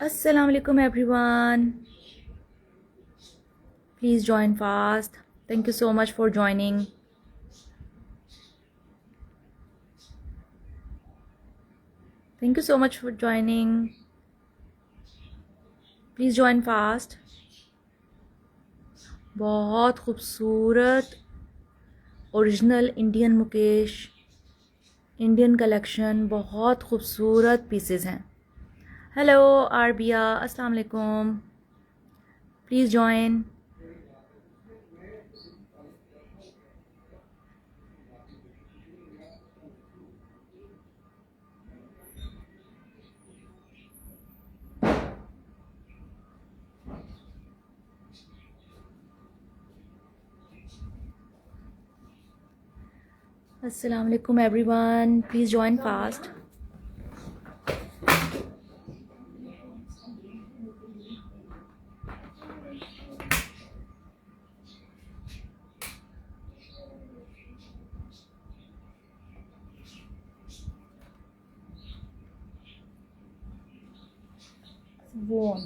Assalamu alaikum everyone. Please join fast. Thank you so much for joining. Thank you so much for joining. Please join fast. बहुत खूबसूरत original Indian mukaish Indian collection, बहुत खूबसूरत pieces हैं. Hello Arbia, अस्सलाम वालेकुम. Please join. अस्सलाम वालेकुम everyone. Please join fast. वो ऑन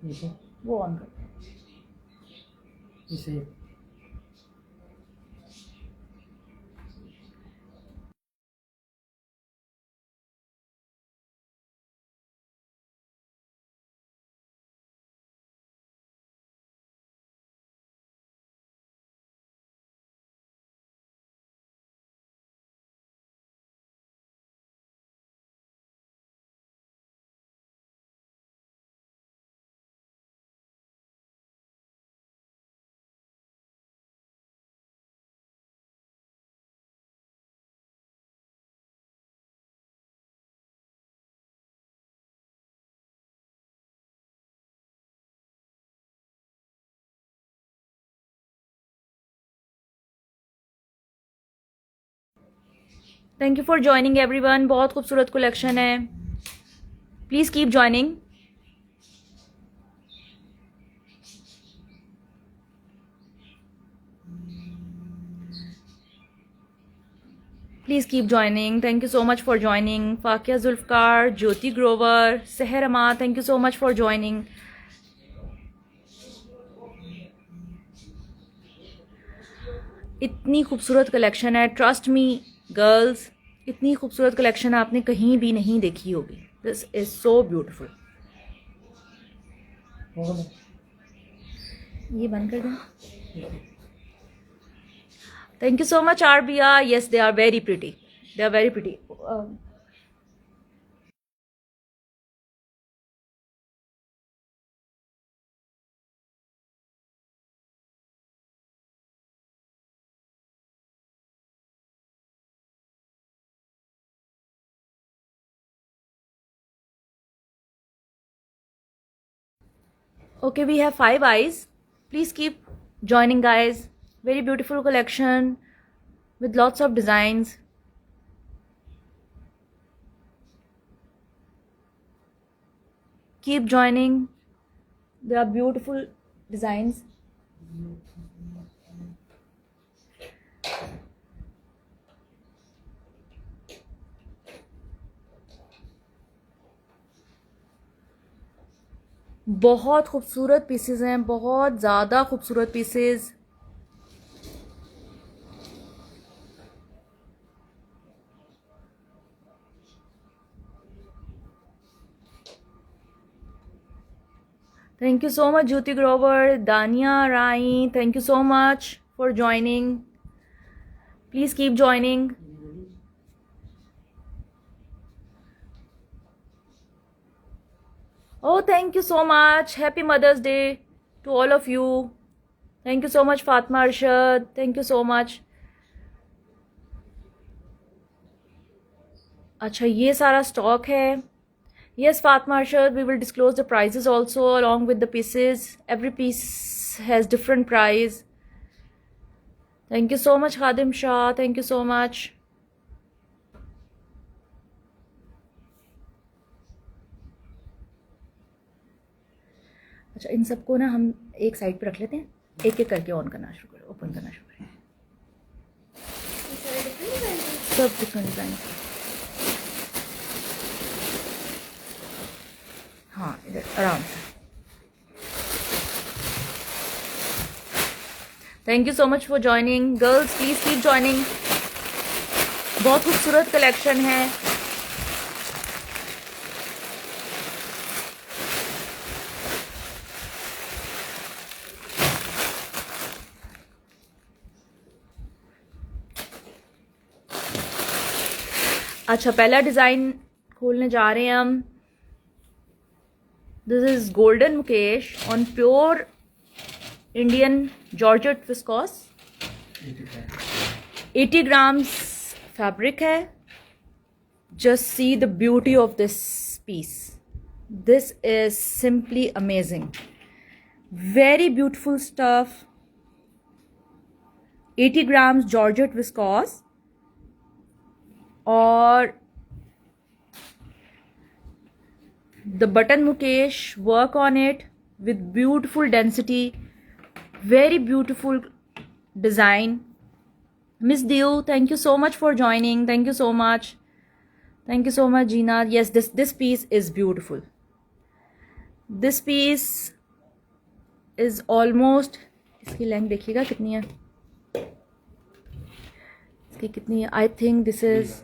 कर, वो ऑन कर. इसे thank you for joining everyone. बहुत खूबसूरत कलेक्शन है. Please keep joining. Please keep joining. Thank you so much for joining. Fakiya Zulfiqar, Jyoti Grover, Sahar Ama, thank you so much for joining. इतनी खूबसूरत कलेक्शन है, ट्रस्ट मी गर्ल्स, इतनी खूबसूरत कलेक्शन आपने कहीं भी नहीं देखी होगी. This is so beautiful. ये बंद कर दें. थैंक यू सो मच आरबिया. Yes, they are very pretty. They are very pretty. Okay, we have 5 eyes. Please keep joining, guys. Very beautiful collection with lots of designs. Keep joining. There are beautiful designs. बहुत खूबसूरत pieces हैं, बहुत ज़्यादा खूबसूरत pieces. Thank you so much, Jyoti Grover, Dania Rai. Thank you so much for joining. Please keep joining. Oh, thank you so much. Happy Mother's Day to all of you. Thank you so much, Fatma Arshad. Thank you so much. अच्छा, ये सारा stock है. Yes, Fatma Arshad, we will disclose the prices also along with the pieces. Every piece has different price. Thank you so much, Khadim Shah. Thank you so much. अच्छा, इन सबको ना हम एक side पे रख लेते हैं. एक एक करके ऑन करना शुरू करें, ओपन करना शुरू करें. सब डिफरेंट डिजाइन. हाँ इधर आराम से। Thank you so much for joining girls, please keep joining. बहुत खूबसूरत कलेक्शन है। अच्छा, पहला डिजाइन खोलने जा रहे हैं हम। This is golden mukaish on pure Indian georgette viscose. 80 grams fabric है। Just see the beauty of this piece. This is simply amazing, very beautiful stuff. 80 grams georgette viscose और the button mukesh work on it with beautiful density, very beautiful design. Miss Dio, thank you so much for joining. Thank you so much. Thank you so much, Gina. Yes, this piece is beautiful. This piece is almost, इसकी length देखिएगा कितनी है, इसकी कितनी है। I think this is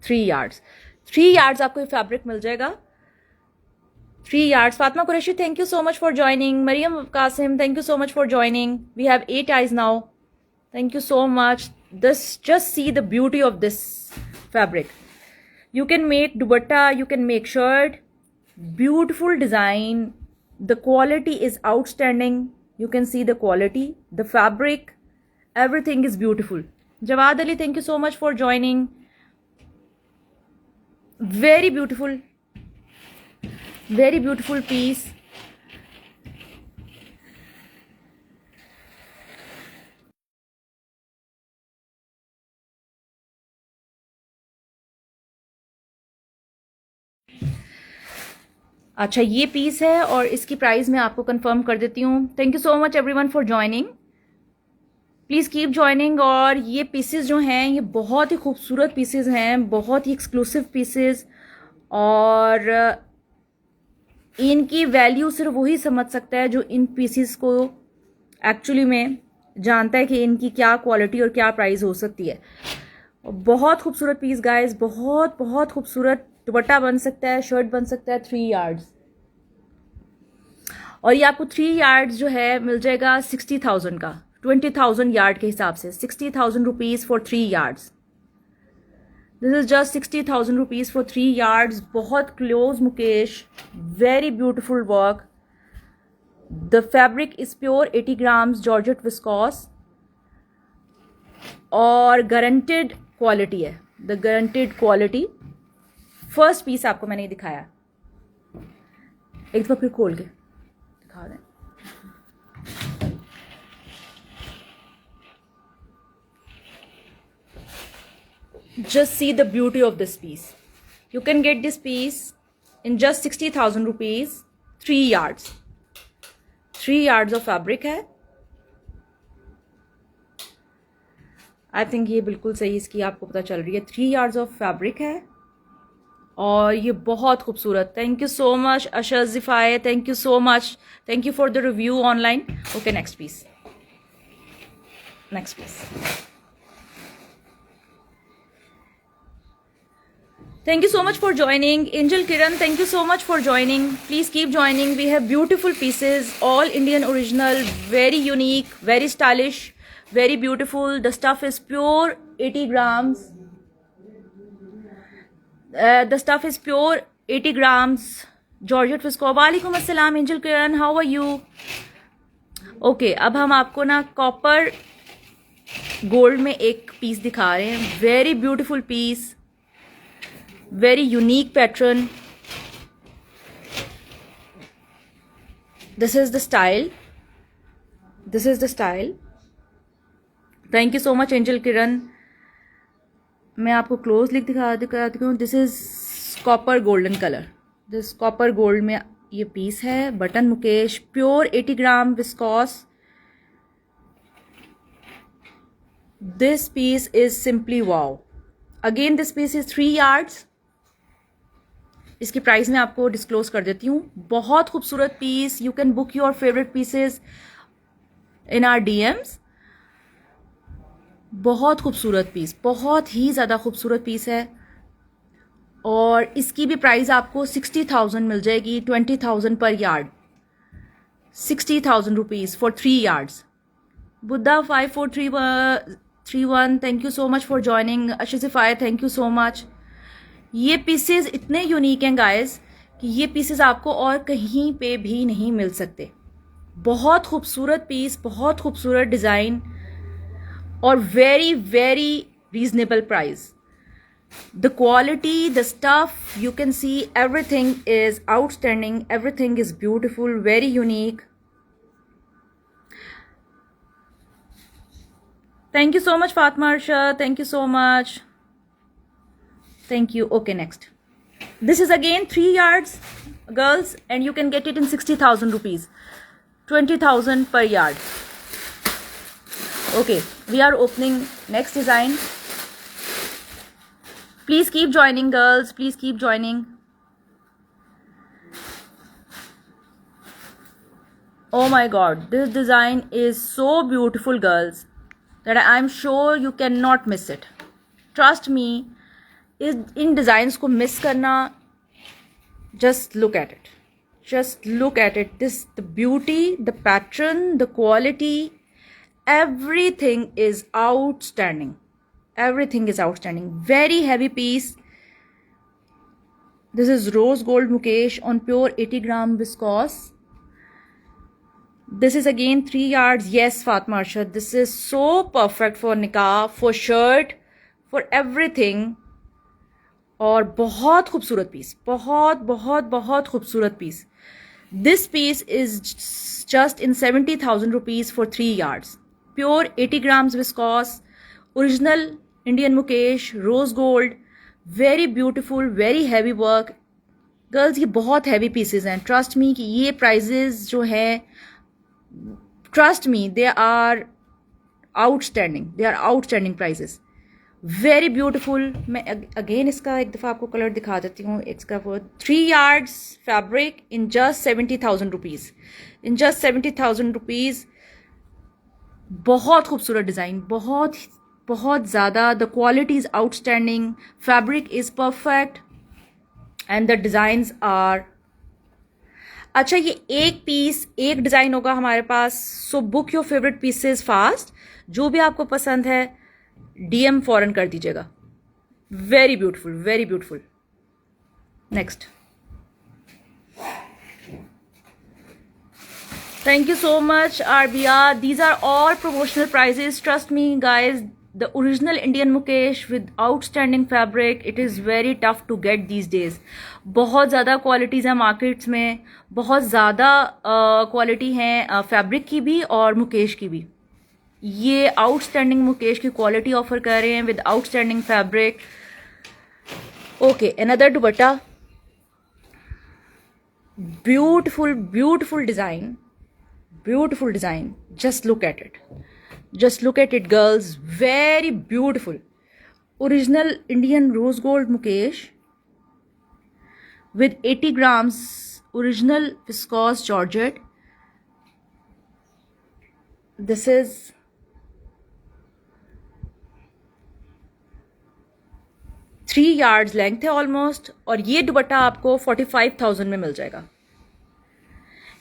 3 yards। 3 yards आपको ये fabric मिल जाएगा। 3 yards. Fatma Qureshi, thank you so much for joining. Mariam Qasim, thank you so much for joining. We have 8 eyes now. Thank you so much. Just see the beauty of this fabric. You can make dupatta, you can make shirt. Beautiful design. The quality is outstanding. You can see the quality, the fabric, everything is beautiful. Jawad Ali, thank you so much for joining. Very beautiful. Very beautiful piece. अच्छा, ये piece है और इसकी price मैं आपको confirm कर देती हूँ। Thank you so much everyone for joining. Please keep joining. और ये पीसेस जो हैं ये बहुत ही खूबसूरत पीसेस हैं, बहुत ही एक्सक्लूसिव पीसेस, और इनकी वैल्यू सिर्फ वही समझ सकता है जो इन पीसेस को एक्चुअली में जानता है कि इनकी क्या क्वालिटी और क्या प्राइस हो सकती है। बहुत खूबसूरत पीस गाइस, बहुत बहुत खूबसूरत। दुपट्टा बन सकता है, शर्ट बन सकता है। 3 yards। और ये आपको 3 yards जो है मिल जाएगा 60,000 का, 20,000 यार्ड के हिसाब से। 60,000 rupees for 3 yards। This is just 60,000 rupees for 3 yards। बहुत close mukaish, very beautiful work. The fabric is pure 80 grams georgette viscose और गारंटेड क्वालिटी है। The guaranteed quality. First piece आपको मैंने ये दिखाया, एक दफा फिर खोल के दिखा दें। Just see the beauty of this piece. You can get this piece in just 60,000 rupees, 3 yards. 3 yards of fabric है। आई थिंक ये बिल्कुल सही इसकी आपको पता चल रही है। 3 yards of fabric है और ये बहुत खूबसूरत। थैंक यू सो मच अशरजिफाए, thank you so much, thank you for the review online. Okay, next piece, next piece. Thank you so much for joining. Angel Kiran, thank you so much for joining. Please keep joining. We have beautiful pieces, all Indian original, very unique, very stylish, very beautiful. The stuff is pure 80 grams. The stuff is pure 80 grams. Georgette Visco. Walaikum assalam, Angel Kiran. How are you? Okay, अब हम आपको ना copper gold में एक piece दिखा रहे हैं। Very beautiful piece, very unique pattern. This is the style. This is the style. Thank you so much Angel Kiran. मैं आपको क्लोजली दिखाती हूँ। This is copper golden colour. This copper gold में ये पीस है। Button mukaish, pure 80 gram viscose. This piece is simply wow. Again this piece is 3 yards। इसकी price मैं आपको डिस्क्लोज कर देती हूँ. बहुत खूबसूरत piece. You can book your favourite pieces in our DMs. बहुत खूबसूरत पीस, बहुत ही ज़्यादा खूबसूरत पीस है. और इसकी भी प्राइस आपको 60,000 मिल जाएगी. 20,000 per yard. 60,000 rupees for 3 yards. Buddha 5431, thank you so much for joining. अशिफायर, थैंक यू सो मच. ये पीसेस इतने यूनिक हैं गाइस कि ये पीसेस आपको और कहीं पे भी नहीं मिल सकते. बहुत खूबसूरत पीस, बहुत खूबसूरत डिज़ाइन और very very reasonable price. The quality, the stuff, you can see everything is outstanding, everything is beautiful, very unique. Thank you so much Fatma Arshad, thank you so much. Thank you. Okay, next. This is again 3 yards, girls, and you can get it in 60,000 rupees. 20,000 per yard. Okay, we are opening next design. Please keep joining, girls. Please keep joining. Oh my God, this design is so beautiful, girls, that I'm sure you cannot miss it. Trust me, in designs को miss करना, just look at it. Just look at it. The beauty, the pattern, the quality, everything is outstanding. Everything is outstanding. Very heavy piece. This is rose gold Mukesh on pure 80 gram viscose. This is again 3 yards. Yes, Fatma Arshad, this is so perfect for nikah, for shirt, for everything. और बहुत खूबसूरत piece, बहुत बहुत बहुत खूबसूरत piece. This piece is just in 70,000 rupees for 3 yards. Pure 80 grams viscose. Original Indian Mukesh, rose gold, very beautiful, very heavy work. Girls, ये बहुत heavy pieces हैं. Trust me कि ये prices जो हैं, trust me, they are outstanding. They are outstanding prices. Very beautiful. मैं again इसका एक दफ़ा आपको कलर दिखा देती हूँ. इसका वो 3 yards fabric in just 70,000 rupees. In just 70,000 rupees. बहुत खूबसूरत डिज़ाइन, बहुत ज़्यादा. The quality is outstanding, fabric is perfect and the designs are. अच्छा, ये एक पीस, एक डिज़ाइन होगा हमारे पास. So book your favourite pieces fast. जो भी आपको पसंद है DM फॉरन कर दीजिएगा. Very beautiful, very beautiful. Next. Thank you so much, Arbia. These are all promotional prices. Trust me, guys. The original Indian Mukesh with outstanding fabric. It is very tough to get these days. बहुत ज़्यादा qualities हैं markets में. बहुत ज़्यादा quality हैं fabric की भी और मुकेश की भी. ये आउटस्टैंडिंग मुकेश की क्वालिटी ऑफर कर रहे हैं with outstanding fabric. Okay, another dupatta. Beautiful, beautiful design. Beautiful design. Just look at it. Just look at it, girls. Very beautiful. Original Indian rose gold Mukesh with 80 grams original viscose georgette. This is 3 yards length है almost. और ये दुपट्टा आपको 45,000 में मिल जाएगा.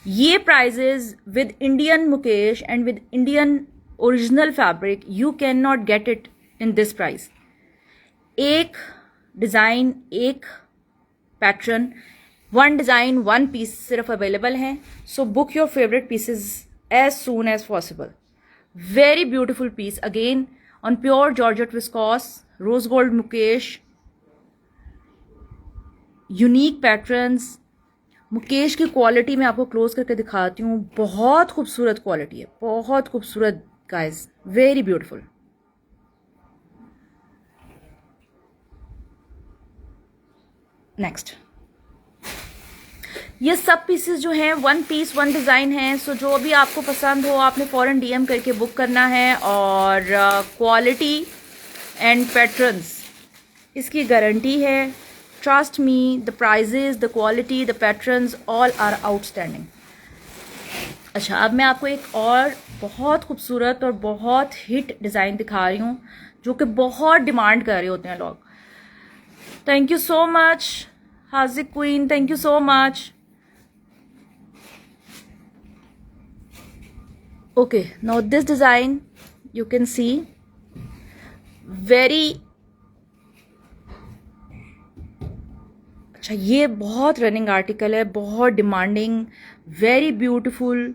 ये prices with Indian mukaish and with Indian original fabric, you can not get it in this price. एक design, एक pattern, one design, one piece सिर्फ अवेलेबल हैं. So book your favourite pieces as soon as possible. Very beautiful piece again on pure georgette viscose, rose gold mukaish, unique patterns. Mukaish की quality मैं आपको close करके दिखाती हूँ. बहुत खूबसूरत क्वालिटी है, बहुत खूबसूरत गाइस, वेरी ब्यूटीफुल. नेक्स्ट. ये सब पीसेस जो हैं वन पीस वन डिज़ाइन हैं. सो जो भी आपको पसंद हो आपने फ़ौरन DM करके बुक करना है. और क्वालिटी एंड पैटर्न्स इसकी गारंटी है. Trust me, the prices, the quality, the patterns, all are outstanding. अच्छा, अब मैं आपको एक और बहुत खूबसूरत और बहुत हिट डिज़ाइन दिखा रही हूँ जो कि बहुत डिमांड कर रहे होते हैं लोग. Thank you so much Hazik queen, thank you so much. Okay, now this design you can see very अच्छा, ये बहुत रनिंग आर्टिकल है, बहुत demanding, very beautiful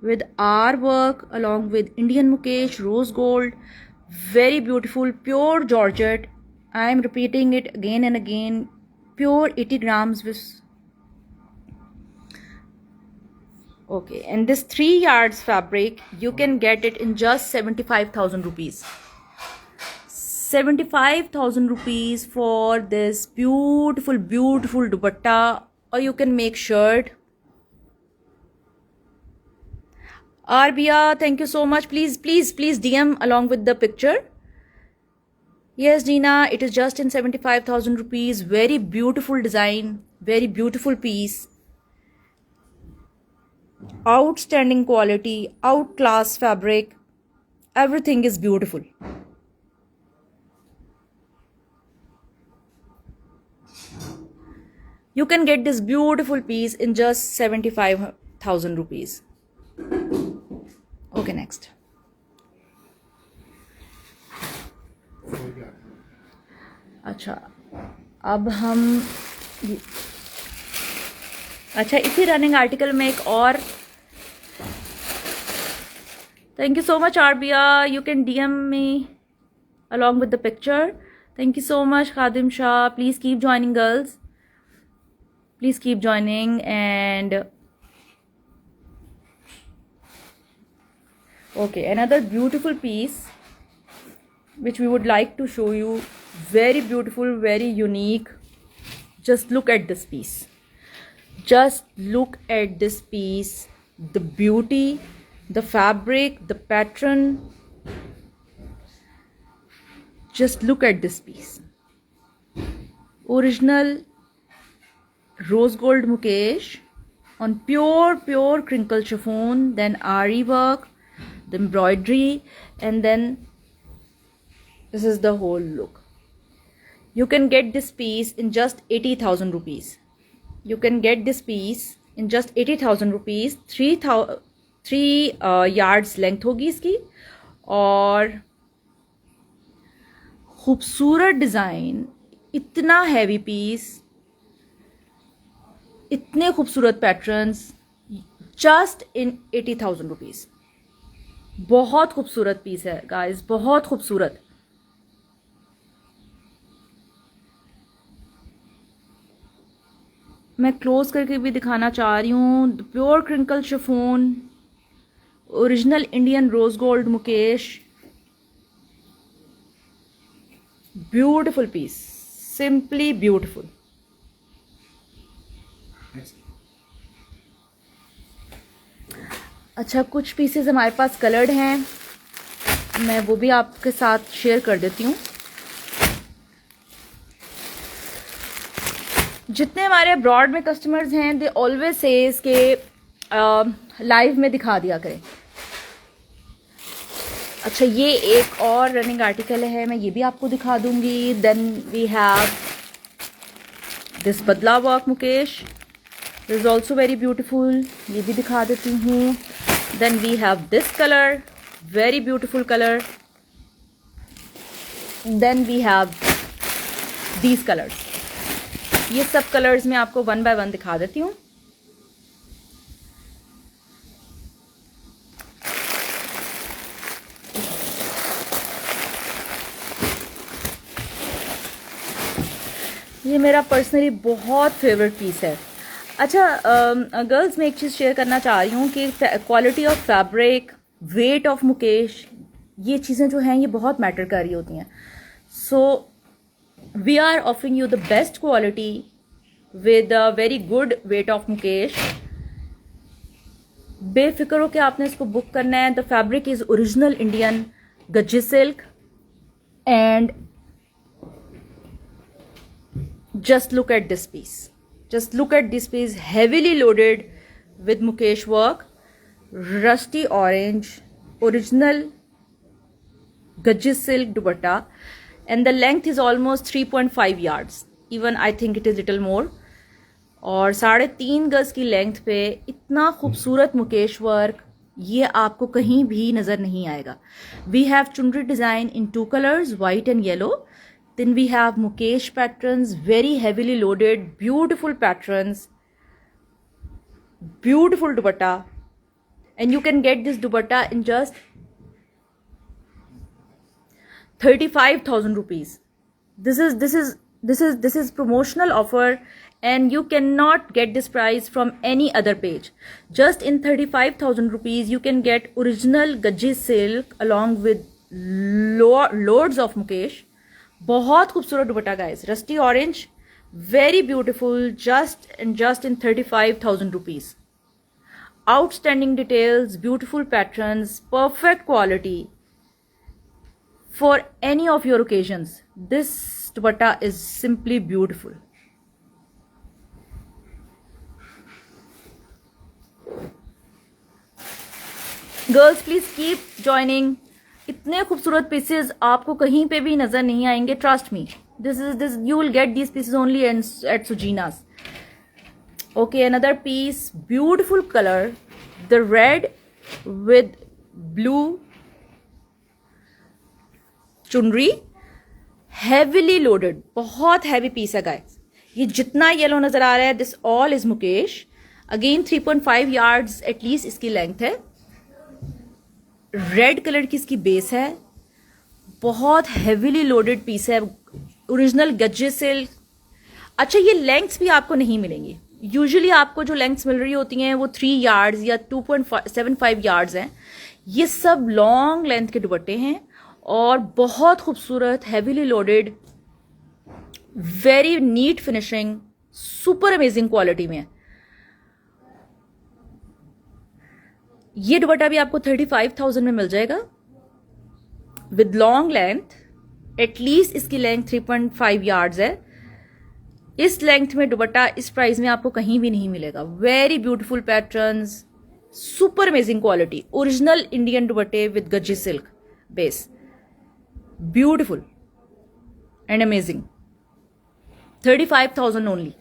with our work along with Indian Mukesh rose gold, very beautiful pure georgette. I am repeating it again and again, pure 80 grams with okay, and this 3 yards fabric you can get it in just 75,000 rupees. 75,000 rupees for this beautiful dupatta, or you can make shirt. Arbia, thank you so much. Please DM along with the picture. Yes, Dina, it is just in 75,000 rupees. Very beautiful design, very beautiful piece. Outstanding quality, outclass fabric. Everything is beautiful. You can get this beautiful piece in just 75,000 rupees. Okay, next. अच्छा, अब हम अच्छा, इसी running article में एक और. Thank you so much Arabia, you can DM me along with the picture. Thank you so much Khadim Shah. Please keep joining, girls. Please keep joining. And okay, another beautiful piece which we would like to show you. Very beautiful, very unique. Just look at this piece. Just look at this piece. The beauty, the fabric, the pattern. Just look at this piece. Original rose gold Mukesh on pure crinkle chiffon, then Ari work, the embroidery, and then this is the whole look. You can get this piece in just 80,000 rupees. You can get this piece in just 80,000 rupees. 3 yards length होगी इसकी, और खूबसूरत design, इतना heavy piece, इतने खूबसूरत patterns, just in 80,000 rupees. बहुत खूबसूरत piece है गाइस, बहुत खूबसूरत. मैं क्लोज करके भी दिखाना चाह रही हूँ. Pure crinkle chiffon, original Indian rose gold mukaish. Beautiful piece, simply beautiful. अच्छा, कुछ पीसेस हमारे पास कलर्ड हैं, मैं वो भी आपके साथ शेयर कर देती हूँ. जितने हमारे अब्रॉड में कस्टमर्स हैं, दे ऑलवेज सेज के लाइव में दिखा दिया करें. अच्छा, ये एक और रनिंग आर्टिकल है, मैं ये भी आपको दिखा दूंगी. Then we have this badla work mukaish, this is also very beautiful, ये भी दिखा देती हूँ. Then we have this colour, very beautiful colour. Then we have these colours. ये सब कलर्स मैं आपको 1 by 1 दिखा देती हूँ. ये मेरा पर्सनली बहुत फेवरेट पीस है. अच्छा गर्ल्स, मैं एक चीज़ शेयर करना चाह रही हूँ कि quality of fabric, weight of Mukesh, ये चीज़ें जो हैं ये बहुत मैटर कर रही होती हैं. सो we are offering you the best quality with a very good weight of Mukesh. बेफिक्र हो कि आपने इसको बुक करना है. The fabric is original Indian Gajji silk, and Just look at this piece. Just look at this piece, heavily loaded with Mukesh work, rusty orange, original Gajji silk dupatta, and the length is almost 3.5 yards. Even I think it is little more. और 3.5 गज की length पे इतना खूबसूरत Mukesh work ये आपको कहीं भी नज़र नहीं आएगा. वी हैव चुनरी design in 2 colors, white and yellow. Then we have Mukesh patterns, very heavily loaded, beautiful patterns, beautiful dupatta, and you can get this dupatta in just 35,000 rupees. This is promotional offer, and you cannot get this price from any other page. Just in 35,000 rupees you can get original Gajji silk along with loads of Mukesh. बहुत खूबसूरत दुपट्टा guys, rusty orange, very beautiful, just in 35,000 rupees. Outstanding details, beautiful patterns, perfect quality for any of your occasions. This dupatta is simply beautiful. Girls, please keep joining. इतने खूबसूरत pieces आपको कहीं पे भी नजर नहीं आएंगे. Trust me, this you will get these pieces only at Sujinas. Okay, another piece, beautiful colour, the red with blue chunri, heavily loaded, बहुत हैवी पीस है गाइस. ये जितना येलो नजर आ रहा है, this all is mukaish. Again 3.5 yards at least इसकी length है. रेड कलर की इसकी बेस है. बहुत हेवीली लोडेड पीस है, ओरिजिनल गज्जे सिल्क. अच्छा, ये लेंथ्स भी आपको नहीं मिलेंगी. यूजुअली आपको जो लेंथ्स मिल रही होती हैं वो 3 यार्ड्स या 2.75 यार्ड्स हैं. ये सब लॉन्ग लेंथ के दुपट्टे हैं और बहुत खूबसूरत, heavily loaded, very neat finishing, super amazing quality में है. ये दुपट्टा भी आपको 35,000 में मिल जाएगा विद लॉन्ग लेंथ. एटलीस्ट इसकी लेंथ 3.5 यार्ड्स है. इस लेंथ में दुपट्टा इस प्राइस में आपको कहीं भी नहीं मिलेगा. Very beautiful patterns, super amazing quality, original Indian दुपट्टे with gajji silk base, beautiful and amazing. 35,000 only.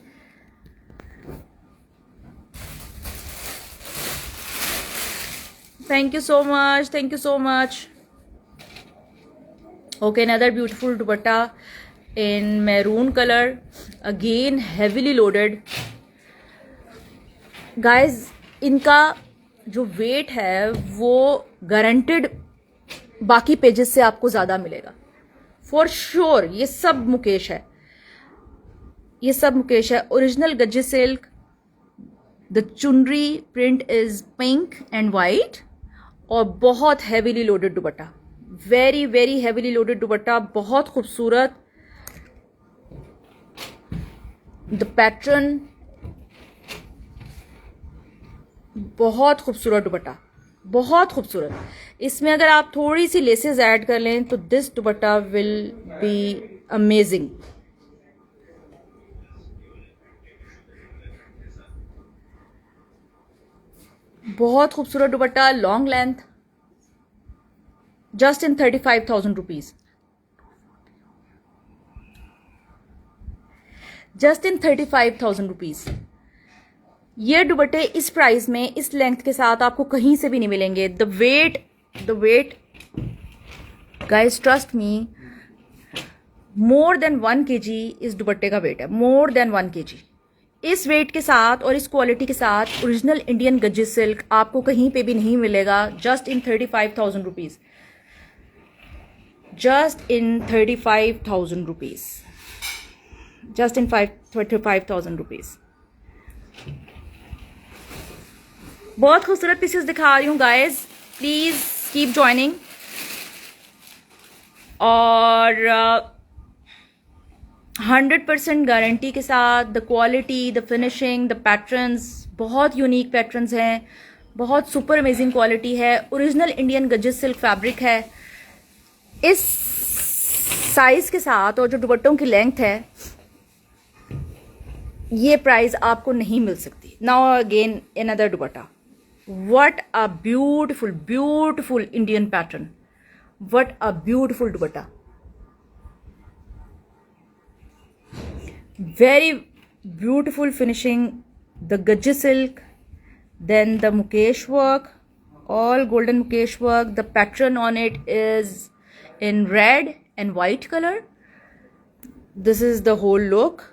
Thank you so much. Thank you so much. Okay, another beautiful dupatta in maroon color. Again, heavily loaded. Guys, इनका जो wait है वो guaranteed बाकी pages से आपको ज़्यादा मिलेगा फॉर श्योर. ये सब मुकेश है, ये सब मुकेश है. Original gajji silk. The chunri print is pink and white और बहुत heavily loaded dupatta, very very heavily loaded dupatta, बहुत खूबसूरत. द पैटर्न, बहुत खूबसूरत दुपट्टा, बहुत खूबसूरत. इसमें अगर आप थोड़ी सी लेसेस ऐड कर लें तो this dupatta will be amazing. बहुत खूबसूरत दुपट्टा, long length, just in 35,000 rupees. Just in 35,000 rupees. ये दुपट्टे इस प्राइस में, इस लेंथ के साथ आपको कहीं से भी नहीं मिलेंगे. The weight guys, trust me, more than 1 kg इस दुपट्टे का वेट है, मोर देन 1 kg. इस वेट के साथ और इस क्वालिटी के साथ ओरिजिनल इंडियन गज्जी सिल्क आपको कहीं पे भी नहीं मिलेगा. Just in 35,000 rupees. Just in 35,000 rupees. Just in 35,000 rupees. बहुत खूबसूरत पीसेस दिखा रही हूँ गाइज, प्लीज कीप ज्वाइनिंग. और 100% गारंटी के साथ, the quality, the finishing, the patterns, बहुत यूनिक पैटर्न्स हैं, बहुत सुपर अमेजिंग क्वालिटी है. ओरिजिनल इंडियन गज्जे सिल्क फैब्रिक है. इस साइज के साथ और जो दुपट्टों की लेंथ है, ये प्राइस आपको नहीं मिल सकती। Now again another dupatta, what a beautiful beautiful Indian pattern, what a beautiful dupatta, very beautiful finishing, the Gajji silk, then the Mukesh work, all golden Mukesh work. The pattern on it is in red and white color. This is the whole look.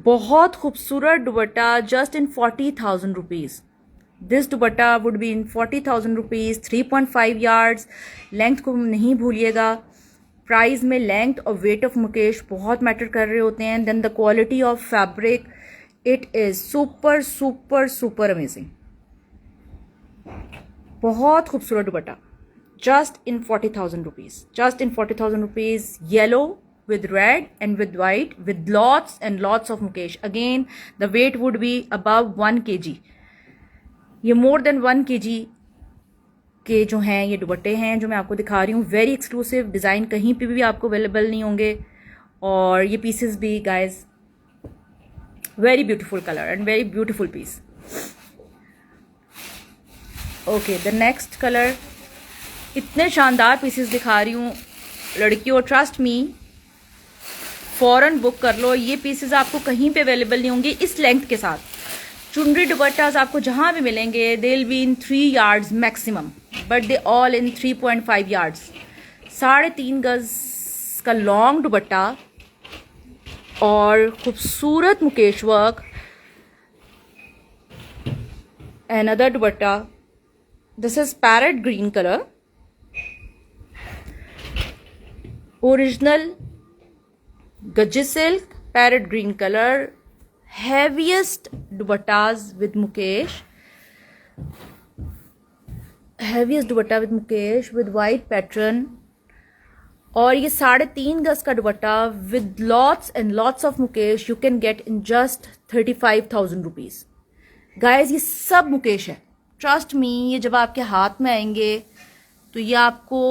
बहुत खूबसूरत दुपट्टा, just in 40,000 rupees. This dupatta would be in 40,000 rupees, 3.5 yards. Length को नहीं भूलिएगा, price में length और weight of Mukesh बहुत matter कर रहे होते हैं। Then the quality of fabric, it is super super super amazing. बहुत खूबसूरत dupatta, just in 40,000 rupees, just in 40,000 rupees. Yellow with red and with white with lots and lots of mukesh. Again the weight would be above 1 kg. ये more than 1 kg के जो हैं ये दुपट्टे हैं जो मैं आपको दिखा रही हूँ। वेरी एक्सक्लूसिव डिज़ाइन, कहीं पे भी आपको अवेलेबल नहीं होंगे। और ये पीसेस भी guys very beautiful colour and very beautiful piece. Okay, the next colour, इतने शानदार पीसेस दिखा रही हूँ लड़कियों, ट्रस्ट मी, फौरन बुक कर लो। ये पीसेस आपको कहीं पे अवेलेबल नहीं होंगे इस लेंथ के साथ। चुनरी दुपट्टास आपको जहाँ भी मिलेंगे they will be in 3 yards maximum, but they all in 3.5 yards। 3.5 गज का लॉन्ग दुपट्टा और खूबसूरत Mukesh work. Another dupatta, this is parrot green colour, original Gajji silk, parrot green colour, heaviest dupattas with Mukesh, heaviest dupatta with Mukesh with white pattern। और ये 3.5 गज का दुपट्टा with lots and lots of Mukesh you can get in just 35,000 rupees। Guys ये सब मुकेश है, trust me. ये जब आपके हाथ में आएंगे तो ये आपको,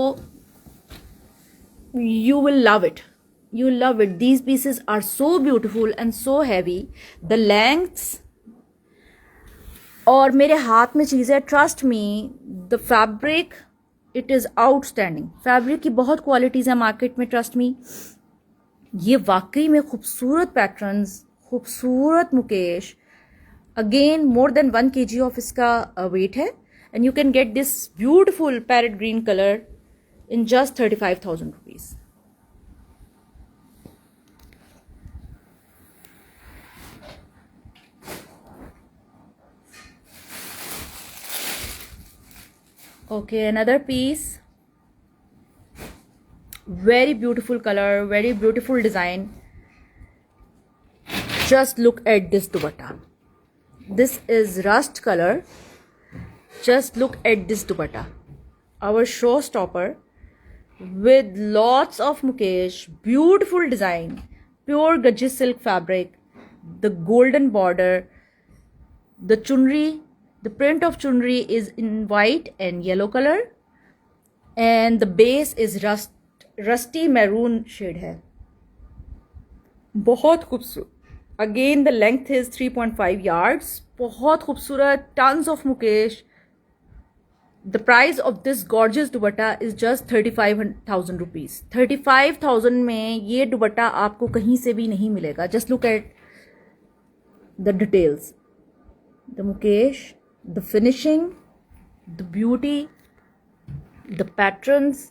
you will love it, you love it। These pieces are so beautiful and so heavy, the lengths, और मेरे हाथ में चीज़ है, trust me. The fabric it is outstanding. Fabric की बहुत क्वालिटीज़ हैं मार्केट में, ट्रस्ट मी। ये वाकई में खूबसूरत पैटर्न्स, खूबसूरत Mukesh. Again more than 1 kg of इसका वेट है and you can get this beautiful parrot green colour in just 35,000 rupees। Okay, another piece, very beautiful color, very beautiful design. Just look at this dupatta. This is rust color. Just look at this dupatta, our showstopper with lots of mukesh, beautiful design, pure Gajji silk fabric, the golden border, the chunri. The print of chunri is in white and yellow color and the base is rusty maroon shade है। बहुत खूबसूरत। Again the length is 3.5 yards। बहुत खूबसूरत, tons of Mukesh. The price of this gorgeous dupatta is just 35,000 rupees। 35,000 में ये दुपट्टा आपको कहीं से भी नहीं मिलेगा। Just look at the details, the Mukesh, the finishing, the beauty, the patterns।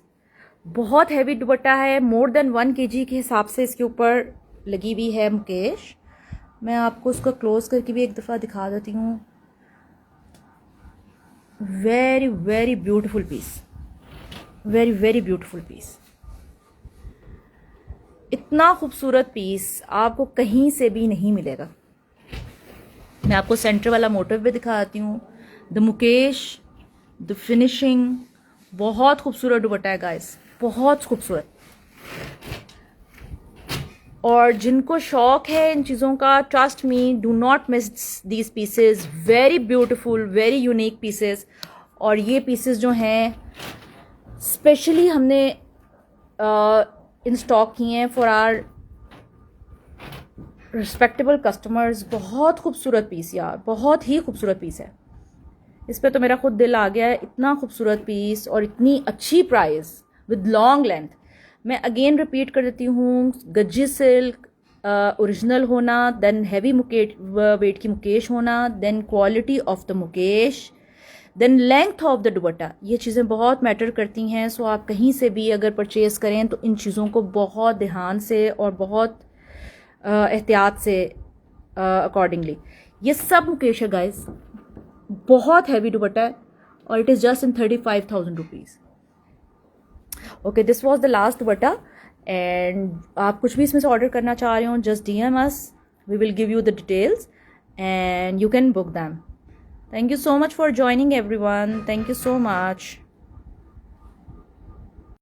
बहुत हैवी दुपट्टा है, मोर देन 1 kg के हिसाब से इसके ऊपर लगी हुई है मुकेश। मैं आपको उसको क्लोज करके भी एक दफ़ा दिखा देती हूँ। Very very beautiful piece, very very beautiful piece. इतना खूबसूरत पीस आपको कहीं से भी नहीं मिलेगा। मैं आपको सेंटर वाला मोटिव भी दिखाती हूँ, द मुकेश, द फिनिशिंग। बहुत खूबसूरत दुपट्टा है गाइस, बहुत खूबसूरत। और जिनको शौक है इन चीज़ों का, trust me, do not miss these pieces. Very beautiful, very unique pieces. और ये पीसेस जो हैं स्पेशली हमने इन स्टॉक किए हैं फॉर आर रिस्पेक्टेबल कस्टमर्स, बहुत खूबसूरत पीस यार, बहुत ही खूबसूरत पीस है। इस पे तो मेरा खुद दिल आ गया है, इतना खूबसूरत पीस और इतनी अच्छी प्राइस विद लॉन्ग लेंथ। मैं अगेन रिपीट कर देती हूँ, गज्जी सिल्क, ओरिजिनल होना, देन हैवी मुकेश वेट की मुकेश होना, then quality of the mukaish, then length of the dupatta, ये चीज़ें बहुत मैटर करती हैं। सो आप कहीं से भी अगर परचेज़ करें तो इन चीज़ों को बहुत ध्यान से और बहुत एहतियात से अकॉर्डिंगली। ये सब मुकेश है गाइस, बहुत हैवी दुपट्टा है और it is just in 35,000 rupees. Okay, this was the last dupatta. And आप कुछ भी इसमें से ऑर्डर करना चाह रहे हो, just DM us, we will give you the details and you can book them. Thank you so much for joining everyone. Thank you so much.